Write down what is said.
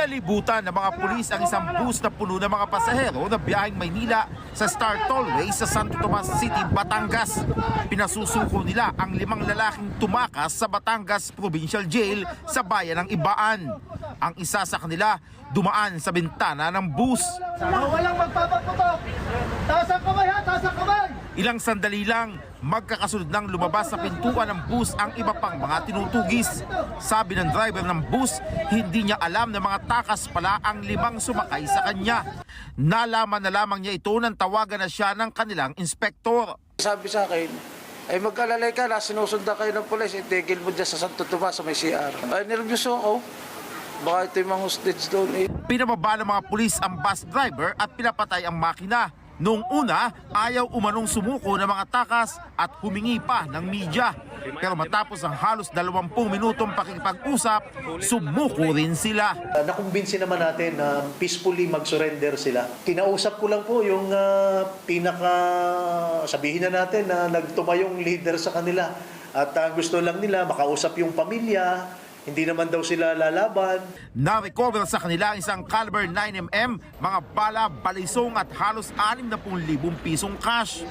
Pinalibutan ng mga pulis ang isang bus na puno ng mga pasahero na biyaheng Maynila sa Star Tollway sa Santo Tomas City, Batangas. Pinasusuko nila ang 5 lalaking tumakas sa Batangas Provincial Jail sa bayan ng Ibaan. Ang isa sa kanila dumaan sa bintana ng bus. Walang magpapaputok! Taas ang kamay ha! Taas ang kamay! Ilang sandali lang, magkakasunod nang lumabas sa pintuan ng bus ang iba pang mga tinutugis. Sabi ng driver ng bus, hindi niya alam na mga takas pala ang 5 sumakay sa kanya. Nalaman na lamang niya ito nang tawagan na siya ng kanilang inspektor. Sabi sa akin, ay magkalalay ka na, sinusunda kayo ng pulis, itigil mo dyan sa Santo Tomas sa may CR. Ay, nervyoso ako. Baka ito yung mga hostage doon eh. Pinababa ng mga pulis ang bus driver at pinapatay ang makina. Noong una, ayaw umanong sumuko ng mga takas at humingi pa ng media. Pero matapos ang halos 20 minutong pakikipag-usap, sumuko rin sila. Nakumbinsi naman natin na peacefully mag-surrender sila. Kinausap ko lang po yung sabihin na natin na nagtumayong leader sa kanila. At gusto lang nila makausap yung pamilya. Hindi naman daw sila lalaban. Na-recover sa kanila ang isang caliber 9mm, mga bala, balisong at halos 60,000 pisong cash.